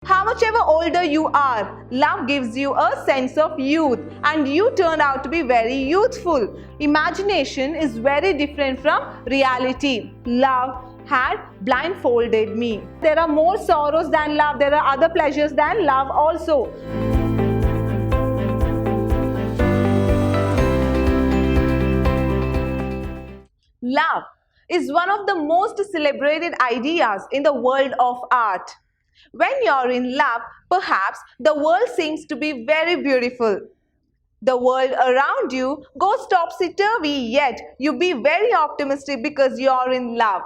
How much ever older you are, love gives you a sense of youth and you turn out to be very youthful. Imagination is very different from reality. Love had blindfolded me. There are more sorrows than love. There are other pleasures than love also. Love is one of the most celebrated ideas in the world of art. When you're in love, perhaps the world seems to be very beautiful. The world around you goes topsy-turvy, yet you be very optimistic because you're in love.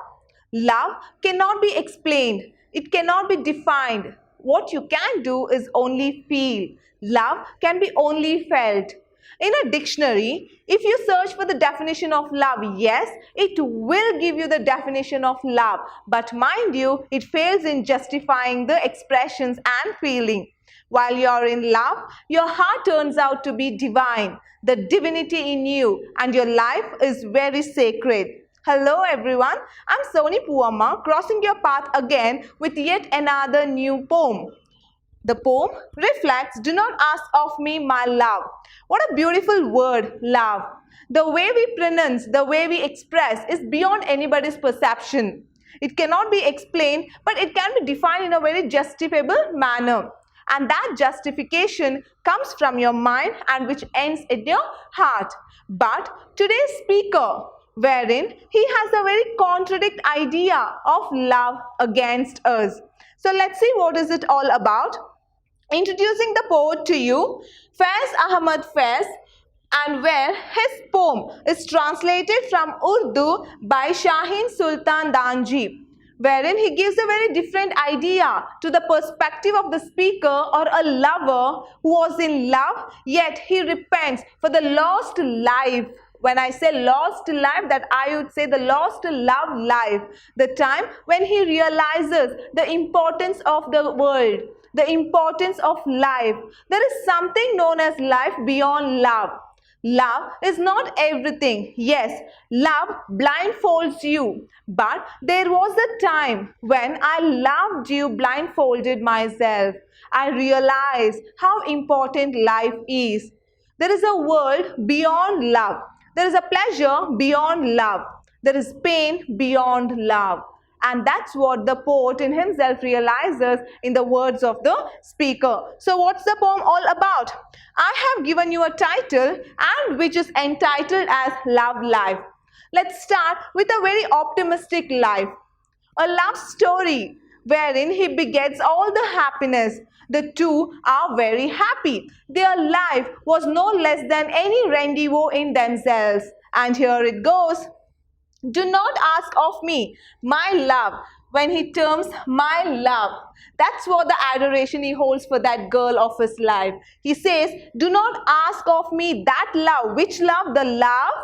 Love cannot be explained. It cannot be defined. What you can do is only feel. Love can be only felt. In a dictionary, if you search for the definition of love, yes, it will give you the definition of love. But mind you, it fails in justifying the expressions and feeling. While you're in love, your heart turns out to be divine, the divinity in you, and your life is very sacred. Hello everyone, I'm Soni Puamma, crossing your path again with yet another new poem. The poem reflects, "Do not ask of me, my love." What a beautiful word, love. The way we pronounce, the way we express is beyond anybody's perception. It cannot be explained, but it can be defined in a very justifiable manner. And that justification comes from your mind and which ends in your heart. But today's speaker, wherein he has a very contradict idea of love against us. So let's see what is it all about. Introducing the poet to you, Faiz Ahmad Faiz, and where his poem is translated from Urdu by Shaheen Sultan Danji, wherein he gives a very different idea to the perspective of the speaker or a lover who was in love, yet he repents for the lost life. When I say lost life, that I would say the lost love life. The time when he realizes the importance of the world, the importance of life. There is something known as life beyond love. Love is not everything. Yes, love blindfolds you. But there was a time when I loved you, blindfolded myself. I realized how important life is. There is a world beyond love. There is a pleasure beyond love. There is pain beyond love. And that's what the poet in himself realizes in the words of the speaker. So what's the poem all about? I have given you a title and which is entitled as Love Life. Let's start with a very optimistic life. A love story wherein he begets all the happiness. The two are very happy. Their life was no less than any rendezvous in themselves. And here it goes. Do not ask of me, my love, when he terms my love. That's what the adoration he holds for that girl of his life. He says, do not ask of me that love. Which love? The love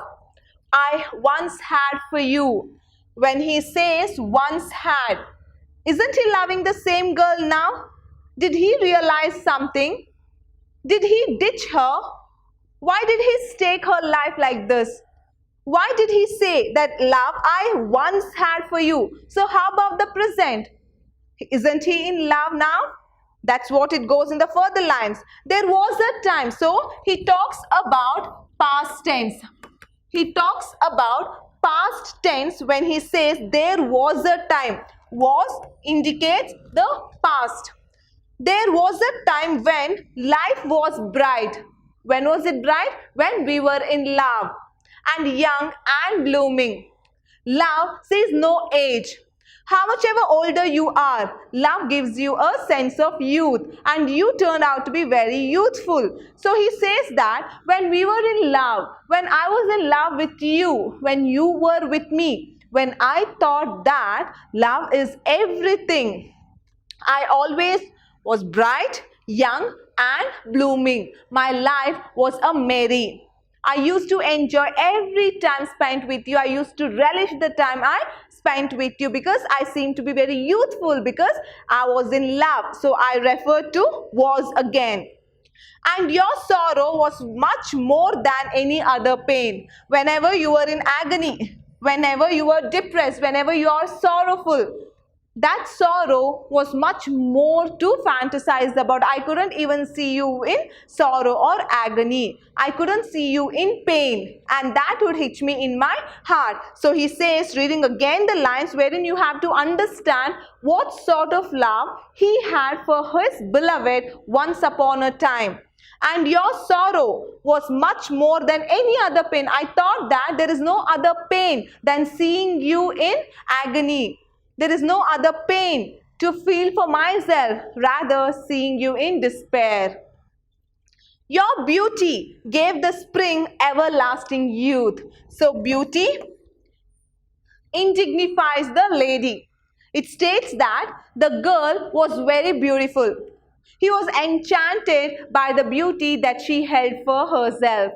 I once had for you. When he says once had, isn't he loving the same girl now? Did he realize something? Did he ditch her? Why did he stake her life like this? Why did he say that love I once had for you? So how about the present? Isn't he in love now? That's what it goes in the further lines. There was a time. So he talks about past tense. He talks about past tense when he says there was a time. Was indicates the past. There was a time when life was bright. When was it bright? When we were in love and young and blooming. Love sees no age. How much ever older you are, love gives you a sense of youth and you turn out to be very youthful. So he says that when we were in love, when I was in love with you, when you were with me, when I thought that love is everything, I always was bright, young and blooming. My life was a merry. I used to enjoy every time spent with you. I used to relish the time I spent with you because I seemed to be very youthful because I was in love. So I refer to was again. And your sorrow was much more than any other pain. Whenever you were in agony, whenever you were depressed, whenever you are sorrowful, That sorrow was much more to fantasize about. I couldn't even see you in sorrow or agony. I couldn't see you in pain, and that would hit me in my heart. So he says, reading again the lines wherein you have to understand what sort of love he had for his beloved once upon a time. And your sorrow was much more than any other pain. I thought that there is no other pain than seeing you in agony. There is no other pain to feel for myself, rather seeing you in despair. Your beauty gave the spring everlasting youth. So beauty indignifies the lady. It states that the girl was very beautiful. He was enchanted by the beauty that she held for herself.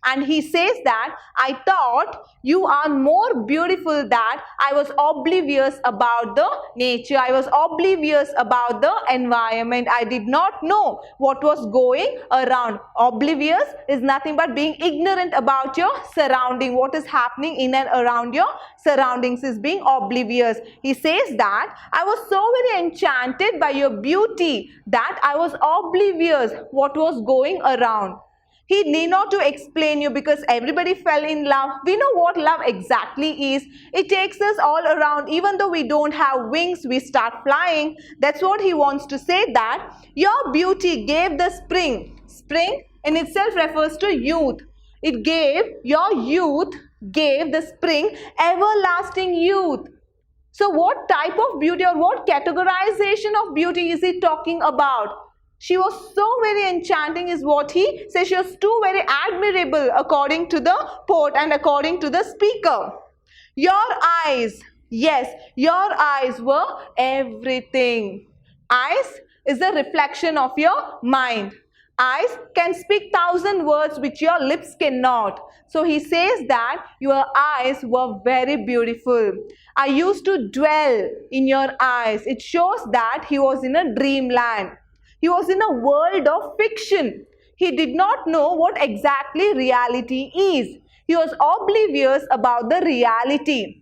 And he says that, I thought you are more beautiful that I was oblivious about the nature. I was oblivious about the environment. I did not know what was going around. Oblivious is nothing but being ignorant about your surrounding. What is happening in and around your surroundings is being oblivious. He says that I was so very enchanted by your beauty that I was oblivious what was going around. He need not to explain you, because everybody fell in love. We know what love exactly is. It takes us all around. Even though we don't have wings, we start flying. That's what he wants to say, that your beauty gave the spring. Spring in itself refers to youth. It gave, your youth gave the spring everlasting youth. So what type of beauty or what categorization of beauty is he talking about? She was so very enchanting is what he says. She was too very admirable according to the poet and according to the speaker. Your eyes, yes, your eyes were everything. Eyes is a reflection of your mind. Eyes can speak 1,000 words which your lips cannot. So he says that your eyes were very beautiful. I used to dwell in your eyes. It shows that he was in a dreamland. He was in a world of fiction. He did not know what exactly reality is. He was oblivious about the reality.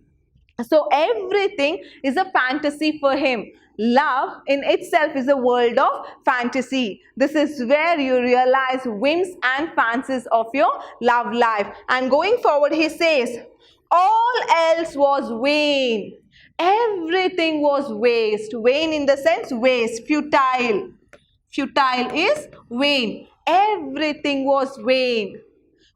So everything is a fantasy for him. Love in itself is a world of fantasy. This is where you realize whims and fancies of your love life. And going forward, he says, all else was vain. Everything was waste. Vain in the sense waste, futile. Futile is vain. Everything was vain.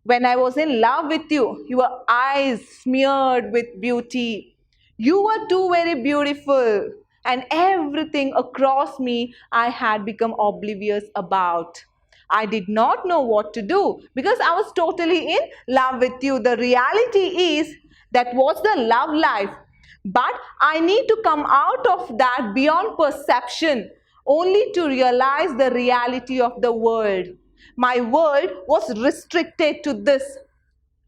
When I was in love with you, your eyes smeared with beauty. You were too very beautiful, and everything across me I had become oblivious about. I did not know what to do because I was totally in love with you. The reality is that was the love life. But I need to come out of that beyond perception, only to realize the reality of the world. My world was restricted to this.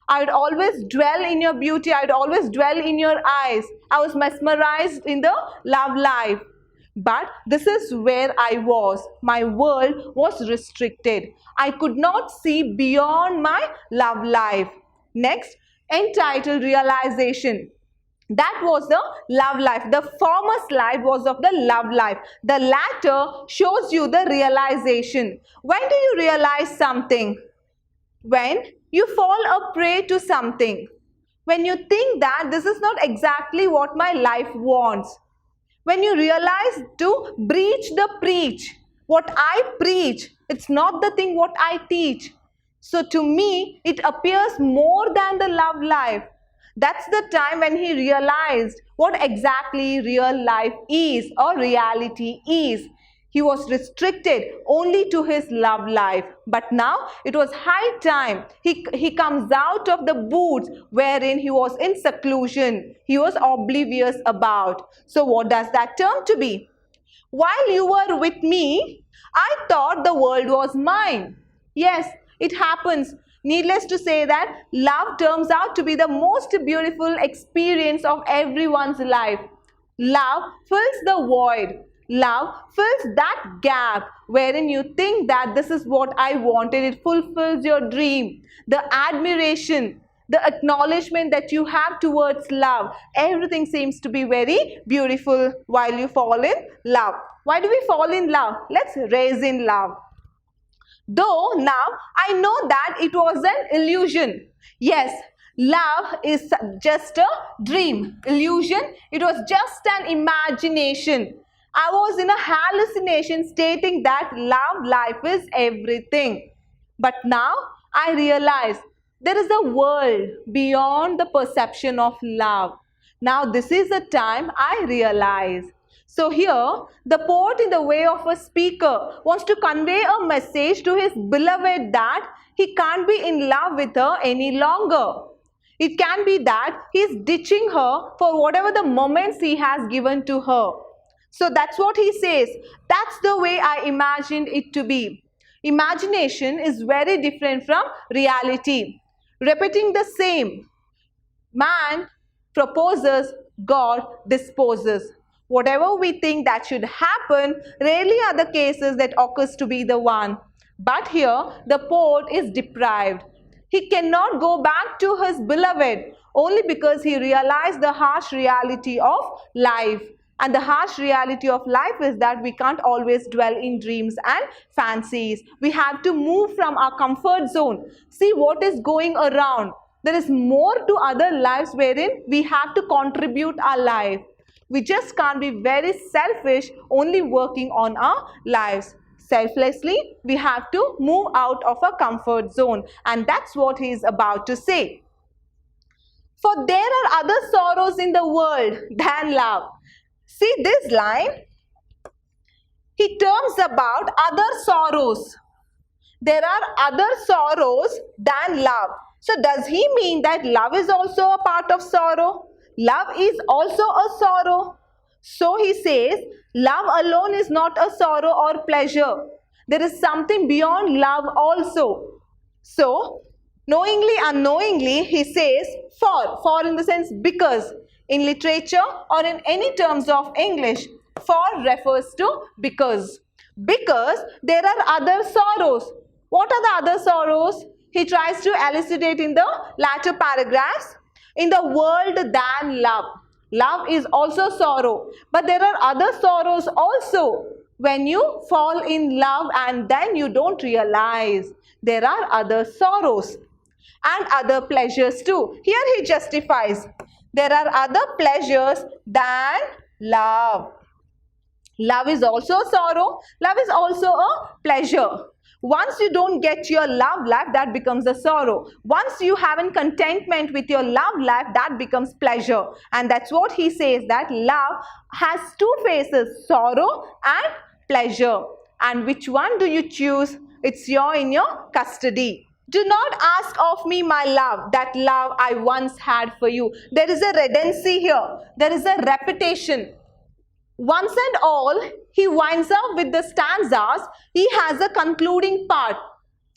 I would always dwell in your beauty. I would always dwell in your eyes. I was mesmerized in the love life. But this is where I was. My world was restricted. I could not see beyond my love life. Next, entitled realization. That was the love life. The former slide was of the love life. The latter shows you the realization. When do you realize something? When you fall a prey to something. When you think that this is not exactly what my life wants. When you realize to breach the preach. What I preach, it's not the thing what I teach. So to me, it appears more than the love life. That's the time when he realized what exactly real life is or reality is. He was restricted only to his love life. But now it was high time. He comes out of the booths wherein he was in seclusion. He was oblivious about. So what does that term to be? While you were with me, I thought the world was mine. Yes, it happens. Needless to say that love turns out to be the most beautiful experience of everyone's life. Love fills the void. Love fills that gap wherein you think that this is what I wanted. It fulfills your dream. The admiration, the acknowledgement that you have towards love. Everything seems to be very beautiful while you fall in love. Why do we fall in love? Let's raise in love. Though now I know that it was an illusion. Yes, love is just a dream. Illusion, it was just an imagination. I was in a hallucination stating that love, life is everything. But now I realize there is a world beyond the perception of love. Now this is the time I realize. So here, the poet in the way of a speaker wants to convey a message to his beloved that he can't be in love with her any longer. It can be that he's ditching her for whatever the moments he has given to her. So that's what he says. That's the way I imagined it to be. Imagination is very different from reality. Repeating the same. Man proposes, God disposes. Whatever we think that should happen, rarely are the cases that occurs to be the one. But here, the poet is deprived. He cannot go back to his beloved only because he realized the harsh reality of life. And the harsh reality of life is that we can't always dwell in dreams and fancies. We have to move from our comfort zone. See what is going around. There is more to other lives wherein we have to contribute our life. We just can't be very selfish, only working on our lives. Selflessly, we have to move out of our comfort zone. And that's what he is about to say. For there are other sorrows in the world than love. See this line? He terms about other sorrows. There are other sorrows than love. So does he mean that love is also a part of sorrow? Love is also a sorrow. So he says, love alone is not a sorrow or pleasure. There is something beyond love also. So, knowingly, unknowingly, he says for in the sense because. In literature or in any terms of English, for refers to because. Because there are other sorrows. What are the other sorrows? He tries to elucidate in the latter paragraphs. In the world than love. Love is also sorrow. But there are other sorrows also. When you fall in love and then you don't realize there are other sorrows and other pleasures too. Here he justifies. There are other pleasures than love. Love is also sorrow. Love is also a pleasure. Once you don't get your love life, that becomes a sorrow. Once you haven't contentment with your love life, that becomes pleasure. And that's what he says, that love has two faces, sorrow and pleasure. And which one do you choose? It's in your custody. Do not ask of me, my love, that love I once had for you. There is a redundancy here. There is a repetition. Once and all, he winds up with the stanzas. He has a concluding part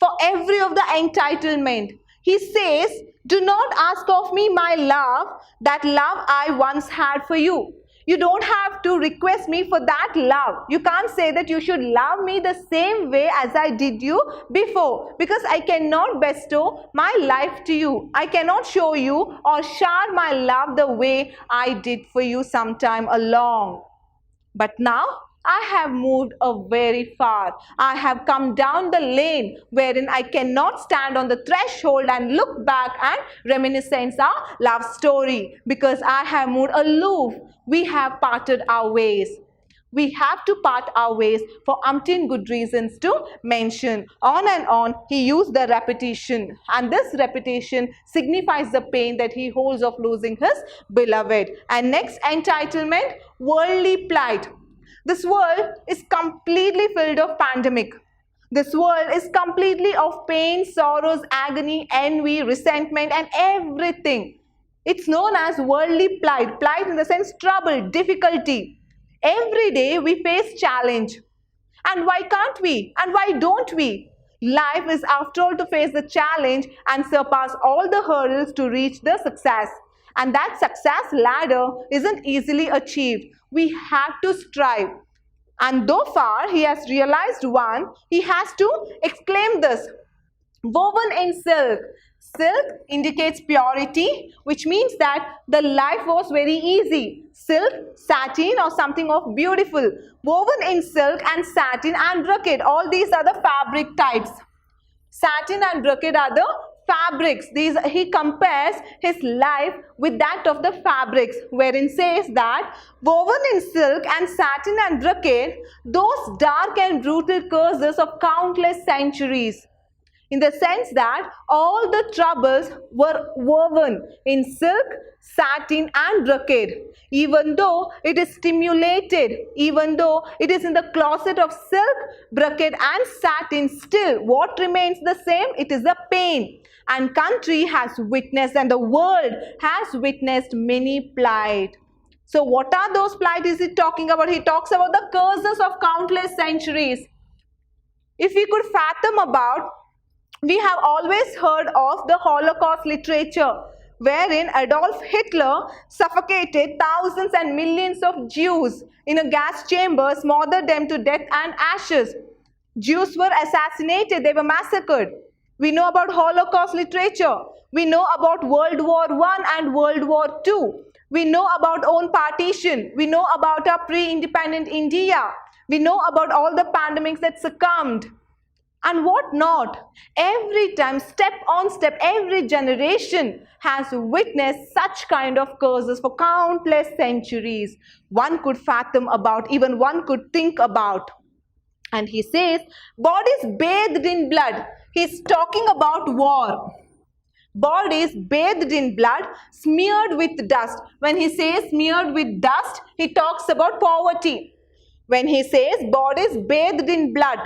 for every of the entitlement. He says, do not ask of me, my love, that love I once had for you. You don't have to request me for that love. You can't say that you should love me the same way as I did you before, because I cannot bestow my life to you. I cannot show you or shower my love the way I did for you sometime along. But now I have moved very far. I have come down the lane wherein I cannot stand on the threshold and look back and reminiscence our love story, because I have moved aloof. We have parted our ways. We have to part our ways for umpteen good reasons to mention. On and on, he used the repetition. And this repetition signifies the pain that he holds of losing his beloved. And next, entitlement, worldly plight. This world is completely filled of pandemic. This world is completely of pain, sorrows, agony, envy, resentment, and everything. It's known as worldly plight. Plight in the sense trouble, difficulty. Every day we face challenge. And why can't we? And why don't we? Life is after all to face the challenge and surpass all the hurdles to reach the success. And that success ladder isn't easily achieved. We have to strive. And though far he has realized one, he has to exclaim this. Woven in silk. Silk indicates purity, which means that the life was very easy. Silk, satin or something of beautiful. Woven in silk and satin and brocade. All these are the fabric types. Satin and brocade are the fabrics. He compares his life with that of the fabrics, wherein says that woven in silk and satin and brocade, those dark and brutal curses of countless centuries. In the sense that all the troubles were woven in silk, satin and brocade. Even though it is stimulated, even though it is in the closet of silk, brocade and satin, still what remains the same? It is the pain. And country has witnessed and the world has witnessed many plight. So what are those plight is he talking about? He talks about the curses of countless centuries. If we could fathom about, we have always heard of the Holocaust literature, wherein Adolf Hitler suffocated thousands and millions of Jews in a gas chamber, smothered them to death and ashes. Jews were assassinated, they were massacred. We know about Holocaust literature. We know about World War I and World War II. We know about own partition. We know about our pre-independent India. We know about all the pandemics that succumbed. And what not? Every time, step on step, every generation has witnessed such kind of curses for countless centuries. One could fathom about, even one could think about. And he says, bodies bathed in blood. He's talking about war. Bodies bathed in blood, smeared with dust. When he says smeared with dust, he talks about poverty. When he says bodies bathed in blood,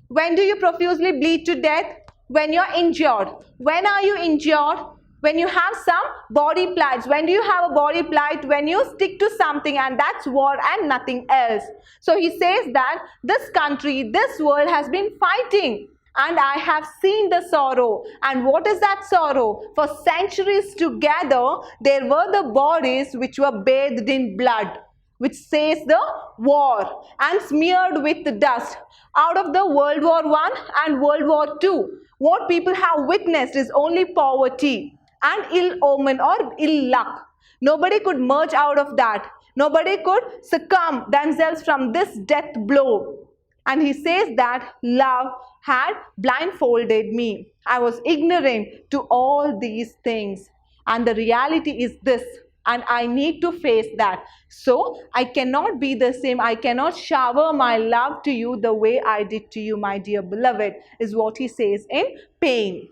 when do you profusely bleed to death? When you're injured. When are you injured? When you have some body plights. When do you have a body plight? When you stick to something, and that's war and nothing else. So he says that this country, this world has been fighting, and I have seen the sorrow. And what is that sorrow? For centuries together, there were the bodies which were bathed in blood, which says the war, and smeared with the dust. Out of the World War I and World War II, what people have witnessed is only poverty and ill omen or ill luck. Nobody could merge out of that. Nobody could succumb themselves from this death blow. And he says that love had blindfolded me. I was ignorant to all these things. And the reality is this. And I need to face that. So I cannot be the same. I cannot shower my love to you the way I did to you, my dear beloved, is what he says in Pain.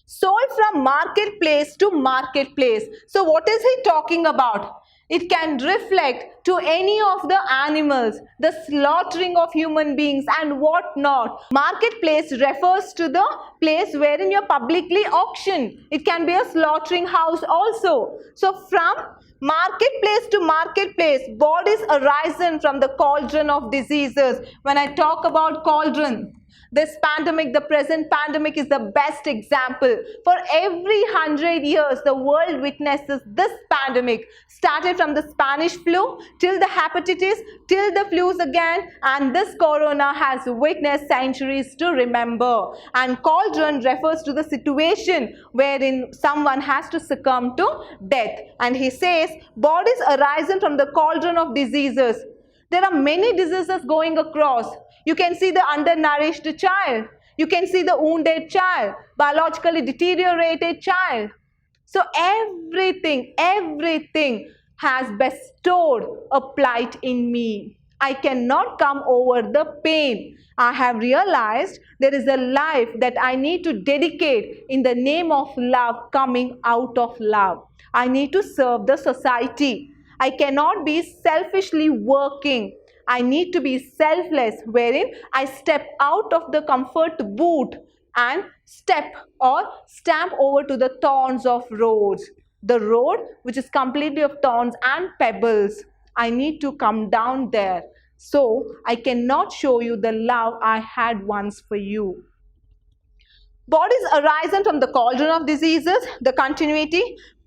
Sold from marketplace to marketplace. So what is he talking about? It can reflect to any of the animals, the slaughtering of human beings and what not. Marketplace refers to the place wherein you're publicly auctioned. It can be a slaughtering house also. So from marketplace to marketplace, bodies arisen from the cauldron of diseases. When I talk about cauldron, this pandemic, the present pandemic, is the best example. For every 100 years, the world witnesses this pandemic. Started from the Spanish flu, till the hepatitis, till the flus again, and this corona has witnessed centuries to remember. And cauldron refers to the situation wherein someone has to succumb to death. And he says, bodies arisen from the cauldron of diseases. There are many diseases going across. You can see the undernourished child. You can see the wounded child, biologically deteriorated child. So everything has bestowed a plight in me. I cannot come over the pain. I have realized there is a life that I need to dedicate in the name of love, coming out of love. I need to serve the society. I cannot be selfishly working. I need to be selfless, wherein I step out of the comfort boot and step or stamp over to the thorns of roads. The road which is completely of thorns and pebbles. I need to come down there. So I cannot show you the love I had once for you. Bodies arisen from the cauldron of diseases, the continuity.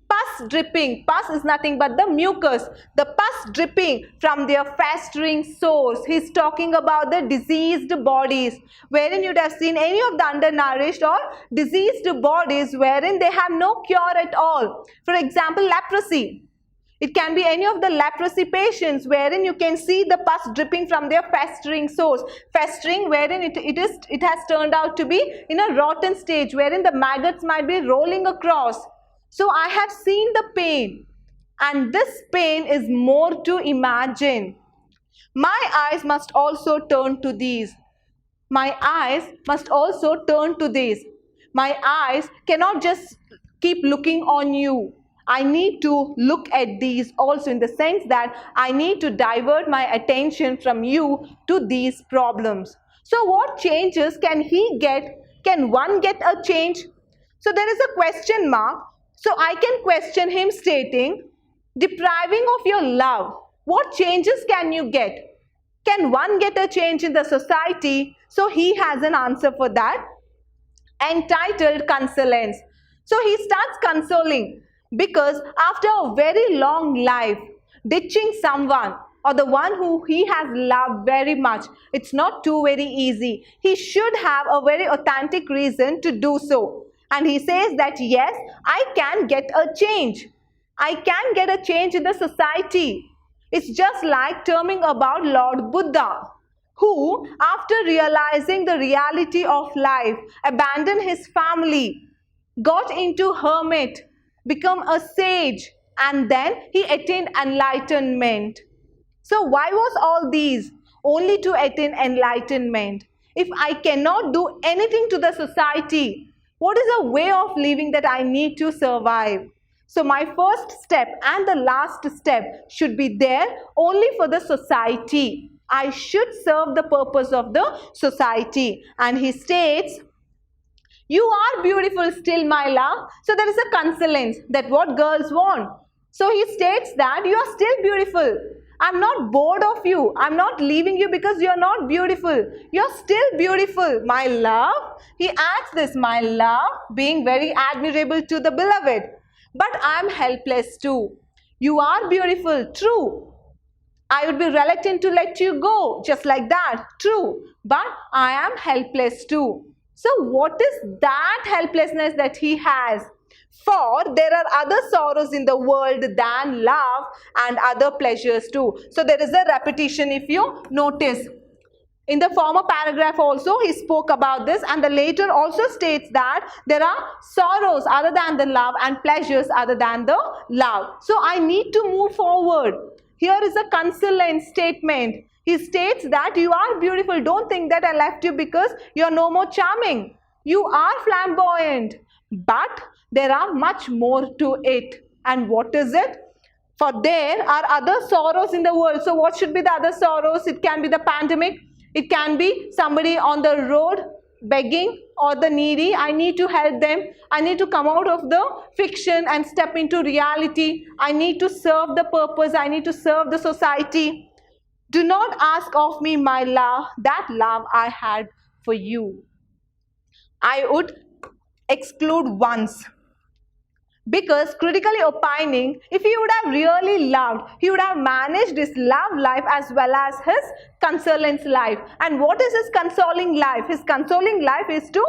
Pus dripping. Pus is nothing but the mucus. The pus dripping from their festering sores. He's talking about the diseased bodies, wherein you'd have seen any of the undernourished or diseased bodies wherein they have no cure at all. For example, leprosy. It can be any of the leprosy patients wherein you can see the pus dripping from their festering sores. Festering wherein it has turned out to be in a rotten stage, wherein the maggots might be rolling across. So I have seen the pain, and this pain is more to imagine. My eyes must also turn to these. My eyes must also turn to this. My eyes cannot just keep looking on you. I need to look at these also, in the sense that I need to divert my attention from you to these problems. So what changes can he get? Can one get a change? So there is a question mark. So I can question him stating, depriving of your love, what changes can you get? Can one get a change in the society? So he has an answer for that. Entitled consolence. So he starts consoling, because after a very long life, ditching someone or the one who he has loved very much, it's not too very easy. He should have a very authentic reason to do so. And he says that yes, I can get a change. I can get a change in the society. It's just like terming about Lord Buddha, who, after realizing the reality of life, abandoned his family, got into hermit, become a sage, and then he attained enlightenment. So why was all these? Only to attain enlightenment. If I cannot do anything to the society, what is a way of living that I need to survive? So my first step and the last step should be there only for the society. I should serve the purpose of the society. And he states, you are beautiful still, my love. So there is a consolence that what girls want. So he states that you are still beautiful. I'm not bored of you. I'm not leaving you because you're not beautiful. You're still beautiful, my love. He adds this, my love, being very admirable to the beloved. But I'm helpless too. You are beautiful, true. I would be reluctant to let you go, just like that, true. But I am helpless too. So what is that helplessness that he has? For there are other sorrows in the world than love and other pleasures too. So there is a repetition if you notice. In the former paragraph also he spoke about this, and the later also states that there are sorrows other than the love and pleasures other than the love. So I need to move forward. Here is a consolent statement. He states that you are beautiful. Don't think that I left you because you are no more charming. You are flamboyant. But there are much more to it. And what is it? For there are other sorrows in the world. So what should be the other sorrows? It can be the pandemic. It can be somebody on the road begging, or the needy. I need to help them. I need to come out of the fiction and step into reality. I need to serve the purpose. I need to serve the society. Do not ask of me, my love, that love I had for you. I would exclude once. Because critically opining, if he would have really loved, he would have managed his love life as well as his consolence life. And what is his consoling life? His consoling life is to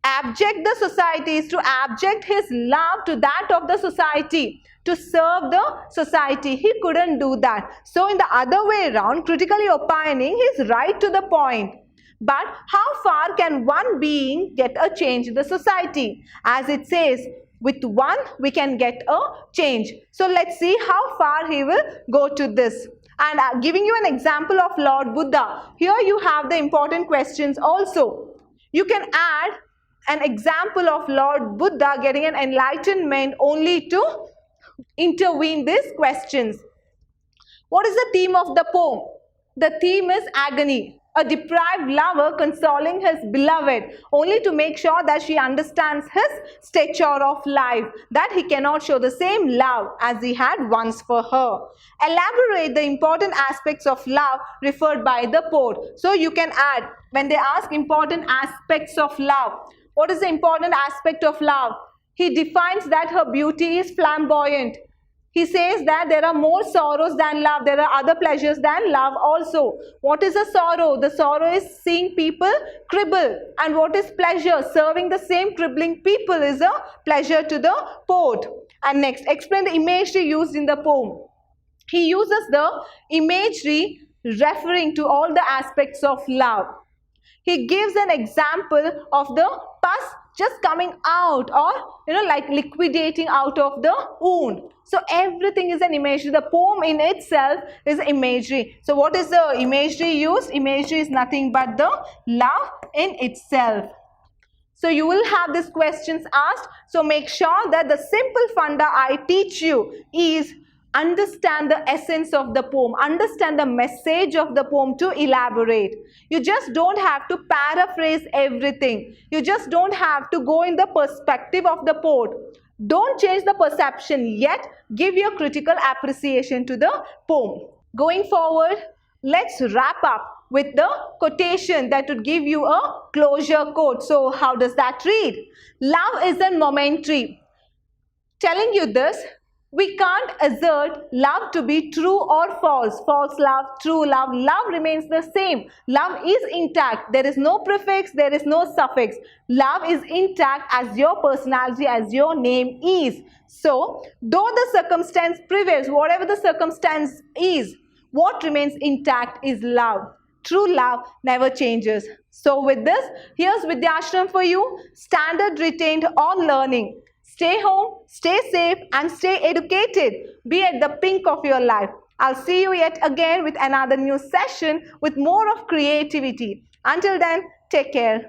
abject the society, is to abject his love to that of the society, to serve the society. He couldn't do that. So in the other way around, critically opining, he is right to the point. But how far can one being get a change in the society? As it says, with one we can get a change. So let's see how far he will go to this. And giving you an example of Lord Buddha, here you have the important questions also. You can add an example of Lord Buddha getting an enlightenment only to intervene these questions. What is the theme of the poem? The theme is agony. A deprived lover consoling his beloved only to make sure that she understands his stature of life, that he cannot show the same love as he had once for her. Elaborate the important aspects of love referred by the poet. So you can add, when they ask important aspects of love, what is the important aspect of love? He defines that her beauty is flamboyant. He says that there are more sorrows than love. There are other pleasures than love also. What is a sorrow? The sorrow is seeing people cribble. And what is pleasure? Serving the same cribbling people is a pleasure to the poet. And next, explain the imagery used in the poem. He uses the imagery referring to all the aspects of love. He gives an example of the pus just coming out, or like liquidating out of the wound. So everything is an imagery. The poem in itself is imagery. So what is the imagery used? Imagery is nothing but the love in itself. So you will have these questions asked. So make sure that the simple funda I teach you is understand the essence of the poem, understand the message of the poem to elaborate. You just don't have to paraphrase everything. You just don't have to go in the perspective of the poet. Don't change the perception, yet give your critical appreciation to the poem. Going forward, let's wrap up with the quotation that would give you a closure quote. So how does that read? Love isn't momentary. Telling you this, we can't assert love to be true or false. False love, true love. Love remains the same. Love is intact. There is no prefix, there is no suffix. Love is intact as your personality, as your name is. So, though the circumstance prevails, whatever the circumstance is, what remains intact is love. True love never changes. So with this, here's Vidhyaashram for you. Standard retained on learning. Stay home, stay safe, and stay educated. Be at the pink of your life. I'll see you yet again with another new session with more of creativity. Until then, take care.